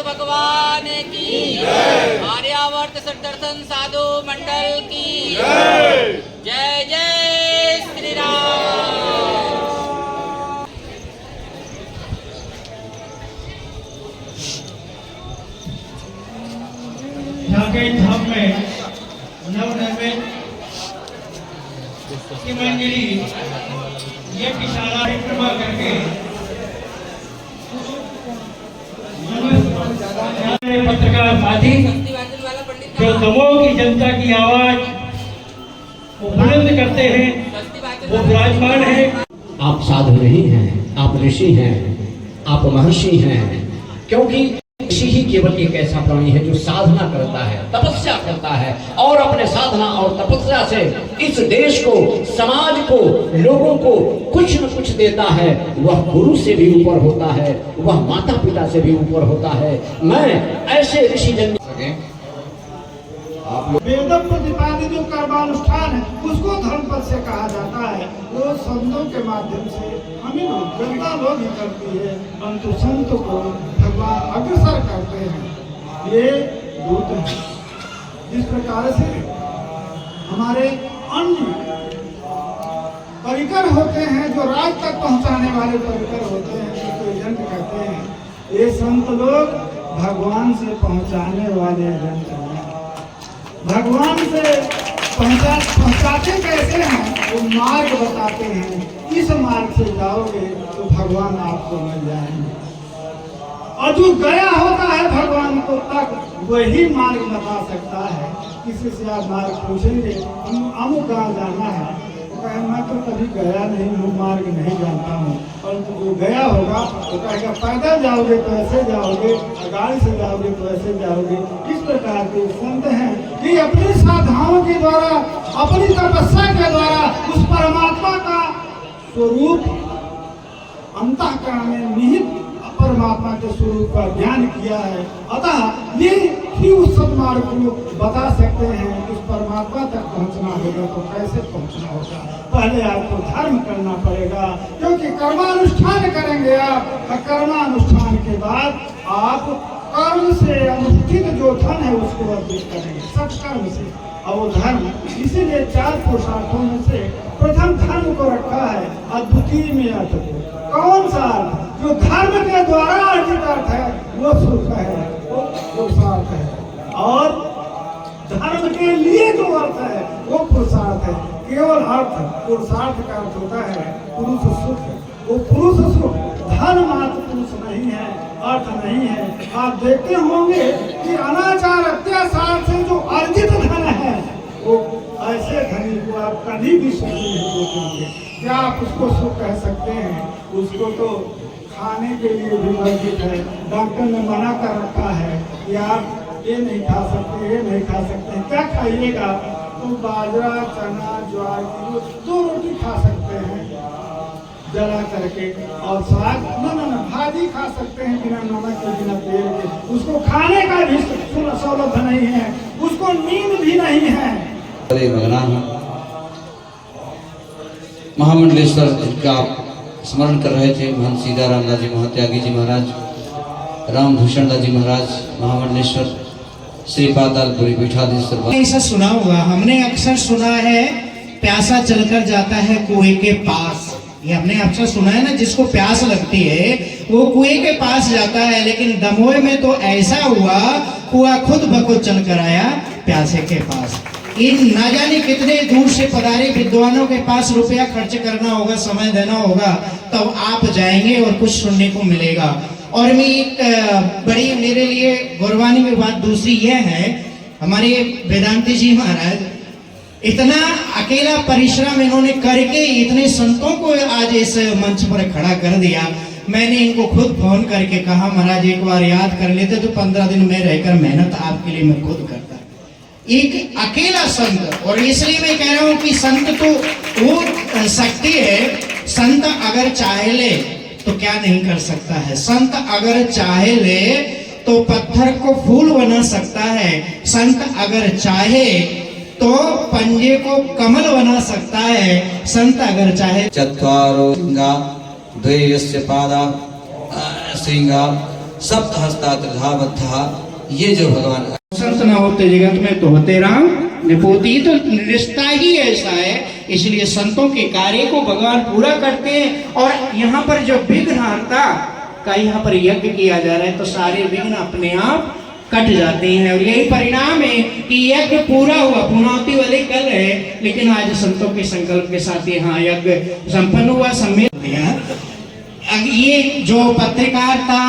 भगवान की, आर्यावर्त सदर्शन साधु मंडल की जय जय श्री राम। झांके धाम में नवनिर्मित मंदिरी ये विशाला परिक्रमा करके पत्रकार साथी जो दमोह की जनता की आवाज वो बुलंद करते हैं, वो विराजमान है। आप साधु नहीं हैं, आप ऋषि हैं, आप महर्षि हैं, क्योंकि ऋषि ही केवल एक ऐसा प्राणी है जो साधना करता है, तपस्या करता है और अपने साधना और तपस्या से इस देश को, समाज को, लोगों को कुछ न कुछ देता है। वह गुरु से भी ऊपर होता है, वह माता पिता से भी ऊपर होता है। मैं ऐसे ऋषि जन वेद प्रतिपादित जो कर्मानुष्ठान है उसको धर्म पद से कहा जाता है। वो संतों के माध्यम से हमें जनता लोग ही करती है, परंतु संत को भगवान अग्रसर करते हैं। ये दूत है। जिस प्रकार से हमारे अन्य परिकर होते हैं जो राज तक पहुंचाने वाले परिकर होते हैं, जिसको एजेंट कहते हैं, ये संत लोग भगवान से पहुंचाने वाले एजेंट हैं। भगवान से पहुंचाते कैसे हैं, वो मार्ग बताते हैं। इस मार्ग से जाओगे तो भगवान आपको मिल जाएंगे। और जो गया होता है भगवान को तक, वही मार्ग बता सकता है। किसी से आप मार्ग पूछेंगे अमुक गाँव जाना है, तो कहे मैं तो कभी गया नहीं हूँ, मार्ग नहीं जानता हूँ। परंतु जो गया होगा तो कहेगा पैदल जाओगे तो ऐसे जाओगे, गाड़ी से जाओगे तो ऐसे जाओगे। इस प्रकार के संत हैं कि अपनी साधनाओं के द्वारा, अपनी तपस्या के द्वारा उस परमात्मा का स्वरूप अंतःकरण में निहित परमात्मा के स्वरूप का ज्ञान किया है। अतः ये ही उस सदमार्ग को बता सकते हैं कि उस परमात्मा तक पहुंचना होगा तो कैसे पहुंचना होगा। पहले आपको धर्म करना पड़ेगा, क्योंकि कर्मानुष्ठान करेंगे आप। कर्मानुष्ठान के बाद आप कर्म से अनुष्ठित जो धन है उसको अर्जित करेंगे, सत्कर्म से। और वो धर्म, इसीलिए 4 पुरुषार्थों में से प्रथम धर्म को रखा है और द्वितीय में अर्थ को। कौन सा अर्थ? जो धर्म के द्वारा अर्जित अर्थ है वो सुख है, वो पुरुषार्थ है। और धर्म के लिए जो अर्थ है वो पुरुषार्थ है। केवल अर्थ, पुरुषार्थ का अर्थ होता है पुरुष सुख। वो पुरुष सुख धन मात्र पुरुष नहीं है, अर्थ नहीं है। आप देखते होंगे कि अनाचार अत्याचार से जो अर्जित धन है वो ऐसे धनी को आप कभी भी सुख नहीं देखेंगे। क्या आप उसको सुख कह सकते हैं? उसको तो खाने के लिए भी वर्जित है। डॉक्टर ने मना कर रखा है कि आप ये नहीं खा सकते, ये नहीं खा सकते। क्या खाइएगा? तो बाजरा, चना, ज्वार की 2 रोटी खा सकते हैं जला करके, और साग न भाजी खा सकते हैं बिना नमक के, बिना तेल के। उसको खाने का भी सहूलत नहीं है, उसको नींद भी नहीं है। महामंडलेश्वर जिनका आप स्मरण कर रहे थे, महंत सीताराम दास जी महात्यागी जी महाराज, रामभूषण दास जी महाराज, महामंडलेश्वर श्री पातालपुरी पीठाधीश्वर। ऐसा सुना होगा, हमने अक्सर सुना है प्यासा चलकर जाता है कुएं के पास। ये हमने अक्सर सुना है ना, जिसको प्यास लगती है वो कुएं के पास जाता है। लेकिन दमोह में तो ऐसा हुआ, कुआं खुद ब खुद चल कर आया प्यासे के पास। इन ना जाने कितने दूर से पधारे विद्वानों के पास रुपया खर्च करना होगा, समय देना होगा, तब आप जाएंगे और कुछ सुनने को मिलेगा। और मैं एक बड़ी मेरे लिए गौरवानी की बात दूसरी यह है, हमारे वेदांती जी महाराज इतना अकेला परिश्रम इन्होंने करके इतने संतों को आज इस मंच पर खड़ा कर दिया। मैंने इनको खुद फोन करके कहा, महाराज एक बार याद कर लेते तो 15 दिन में रहकर मेहनत आपके लिए मैं खुद करता। एक अकेला संत, और इसलिए मैं कह रहा हूं कि संत तो वो शक्ति है, संत अगर चाहे ले तो क्या नहीं कर सकता है। संत अगर चाहे ले तो पत्थर को फूल बना सकता है। संत अगर चाहे तो पंजे को कमल बना सकता है। संत अगर चाहे। चत्वारो सिंगा द्वयस्य पादा सिंगा सप्तहस्ता त्रिधावत्था, ये जो भगवान संत न होते जगत में तो होते राम निपोती। तो रिश्ता ही ऐसा है, इसलिए संतों के कार्य को भगवान पूरा करते हैं। और यहाँ पर जो विघ्नहर्ता का यहाँ पर यज्ञ किया जा रहा है, तो सारे विघ्न अपने आप कट जाते हैं। और यही परिणाम है कि यज्ञ पूरा हुआ। पूर्णाहुति वाले कल है, लेकिन आज संतों के संकल्प के साथ यहाँ यज्ञ संपन्न हुआ। सम्मेलन ये जो पत्रकारिता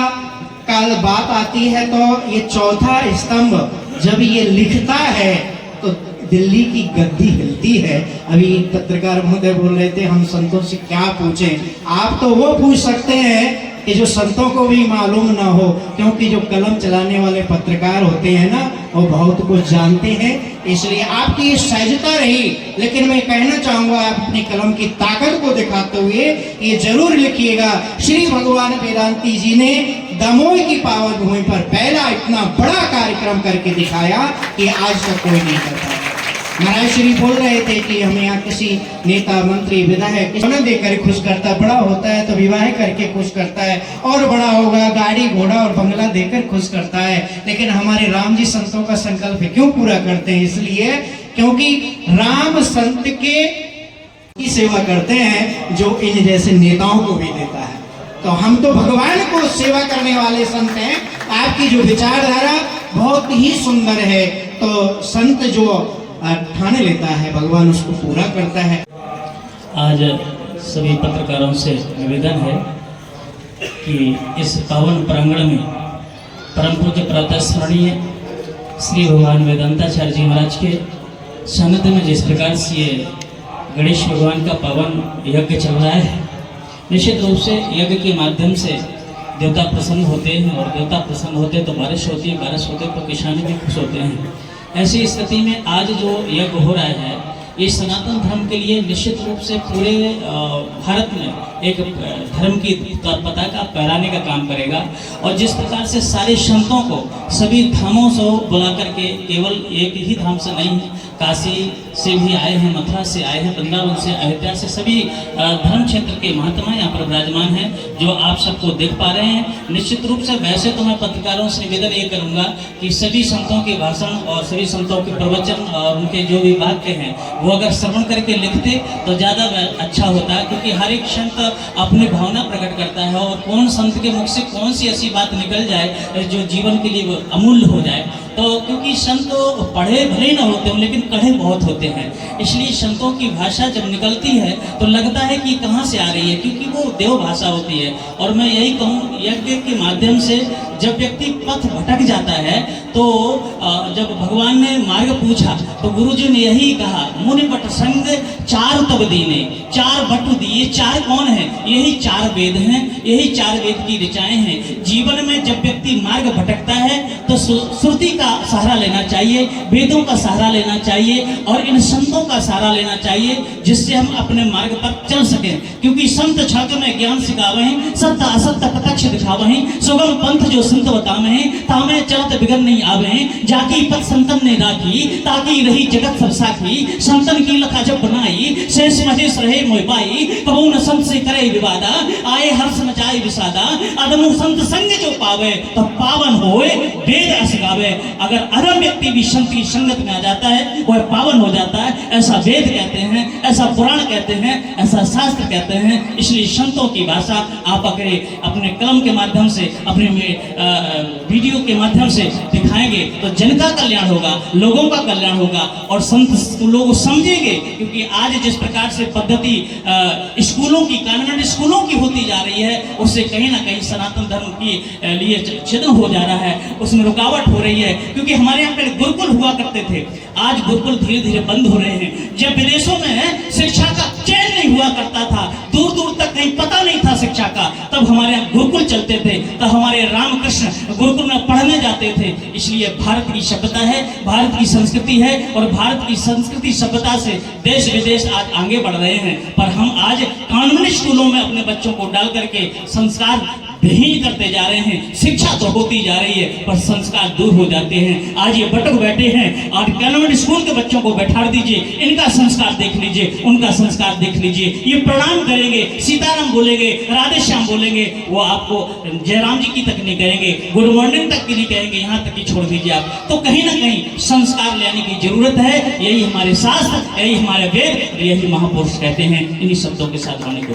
का बात आती है, तो ये चौथा स्तंभ जब ये लिखता है तो दिल्ली की गद्दी हिलती है। अभी पत्रकार महोदय बोल रहे थे हम संतों से क्या पूछें, आप तो वो पूछ सकते हैं कि जो संतों को भी मालूम ना हो, क्योंकि जो कलम चलाने वाले पत्रकार होते हैं ना, वो बहुत कुछ जानते हैं। इसलिए आपकी ये सहजता रही, लेकिन मैं कहना चाहूंगा आप अपनी कलम की ताकत को दिखाते हुए ये जरूर लिखिएगा, श्री भगवान वेदांती जी ने दमोह की पावन भूमि पर पहला इतना बड़ा कार्यक्रम करके दिखाया कि आज तक कोई नहीं कर पाया। महाराज श्री बोल रहे थे कि हमें यहाँ किसी नेता मंत्री विधायक सोना देकर खुश करता, बड़ा होता है तो विवाह करके खुश करता है, और बड़ा होगा गाड़ी घोड़ा और बंगला देकर खुश करता है। लेकिन हमारे राम जी संतों का संकल्प क्यों पूरा करते हैं? इसलिए क्योंकि राम संत की सेवा करते हैं जो इन जैसे नेताओं को भी देता है। तो हम तो भगवान को सेवा करने वाले संत हैं। आपकी जो विचारधारा बहुत ही सुंदर है। तो संत जो ठाने लेता है भगवान उसको पूरा करता है। आज सभी पत्रकारों से निवेदन है कि इस पावन प्रांगण में परम पूज्य प्रातः स्मरणीय श्री भगवान वेदांताचार्य जी महाराज के सानिध्य में जिस प्रकार से ये गणेश भगवान का पावन यज्ञ चल रहा है, निश्चित रूप से यज्ञ के माध्यम से देवता प्रसन्न होते हैं, और देवता प्रसन्न होते हैं तो बारिश होती है, बारिश होते तो किसान भी खुश होते हैं। ऐसी स्थिति में आज जो यज्ञ हो रहा है, ये सनातन धर्म के लिए निश्चित रूप से पूरे भारत में एक धर्म की पताका फहराने का काम करेगा। और जिस प्रकार से सारे संतों को सभी धामों से बुला करके, केवल एक ही धाम से नहीं, काशी से भी आए हैं, मथुरा से आए हैं, वृंदावन से, अयोध्या से, सभी धर्म क्षेत्र के महात्मा यहाँ पर विराजमान हैं, जो आप सबको देख पा रहे हैं। निश्चित रूप से वैसे तो मैं पत्रकारों से निवेदन ये करूँगा कि सभी संतों के भाषण और सभी संतों के प्रवचन और उनके जो भी वाक्य हैं वो अगर श्रवण करके लिखते तो ज़्यादा अच्छा होता है, क्योंकि हर एक संत अपनी भावना प्रकट करता है, और कौन संत के मुख से कौन सी ऐसी बात निकल जाए जो जीवन के लिए अमूल्य हो जाए। तो क्योंकि संत पढ़े भले ना होते हैं, लेकिन कढ़े बहुत होते हैं, इसलिए संतों की भाषा जब निकलती है तो लगता है कि कहाँ से आ रही है, क्योंकि वो देव भाषा होती है। और मैं यही कहूँ, यज्ञ के माध्यम से जब व्यक्ति पथ भटक जाता है, तो जब भगवान ने मार्ग पूछा तो गुरुजी ने यही कहा, मुनि बट संग चार तब दीने, चार बटु दिए। चार कौन है? यही चार वेद हैं, यही चार वेद की ऋचाएं हैं। जीवन में जब व्यक्ति मार्ग भटकता है तो श्रुति का सहारा लेना चाहिए, वेदों का सहारा लेना चाहिए, और इन संतों का सहारा लेना चाहिए, जिससे हम अपने मार्ग पर चल सकें। क्योंकि संत छात्र में ज्ञान सिखावहें, सत्य असत्य प्रत्यक्ष दिखावहें, सुगम पंथ जो संत बतावहें, तामे चलत बिगड़ नहीं आवें, जाकी पथ संतन ने राखी, ताकि रही जगत सब साखी। संतन की लखा जब बनाई, शेष महेश रहे मोहबाई, कबू न संत से करे विवादा, आए हर्ष मचाए विषादा। अदमु संत संग जो पावे, तो पावन होए वेद अस गावे। अगर अधम व्यक्ति भी संत की संगत में आ जाता है, वह पावन हो जाता है, ऐसा वेद कहते हैं, ऐसा पुराण कहते हैं, ऐसा शास्त्र कहते हैं। इसलिए संतों की भाषा आप अगर अपने कलम के माध्यम से, अपने वीडियो के माध्यम से दिखाएंगे तो जन का कल्याण होगा, लोगों का कल्याण होगा, और संत लोग समझेंगे। क्योंकि आज जिस प्रकार से पद्धति स्कूलों की, कॉन्वेंट स्कूलों की होती जा रही है, उससे कहीं ना कहीं सनातन धर्म के लिए छिद्र हो जा रहा है, उसमें रुकावट हो रही है। क्योंकि हमारे यहाँ पे गुरुकुल हुआ करते थे, आज गुरुकुल धीरे धीरे बंद हो रहे हैं। जब विदेशों में शिक्षा का चयन नहीं हुआ करता था, दूर दूर तक कहीं पता नहीं था शिक्षा का, तब हमारे यहाँ गुरुकुल चलते थे, तब हमारे रामकृष्ण गुरुकुल में पढ़ने जाते थे। इसलिए भारत की सभ्यता है, भारत की संस्कृति है, और भारत की संस्कृति सभ्यता से देश विदेश आज आगे बढ़ रहे हैं। पर हम आज कॉन्वेंट स्कूलों में अपने बच्चों को डाल करके संस्कार विहीन करते जा रहे हैं। शिक्षा तो होती जा रही है पर संस्कार दूर हो जाते हैं। आज ये बटक बैठे हैं और कॉन्वेंट स्कूल के बच्चों को बैठा दीजिए, इनका संस्कार देख लीजिए, उनका संस्कार देख लीजिए। ये प्रणाम करेंगे, सीताराम बोलेंगे, राधे श्याम बोलेंगे, वो आपको जयराम जी की तक नहीं कहेंगे, गुड मॉर्निंग तक की नहीं कहेंगे, यहाँ तक की छोड़ दीजिए आप। तो कहीं ना कहीं संस्कार लेने की जरूरत है। यही हमारे शास्त्र, यही हमारे वेद, यही महापुरुष कहते हैं। इन्हीं शब्दों के साथ वाणी को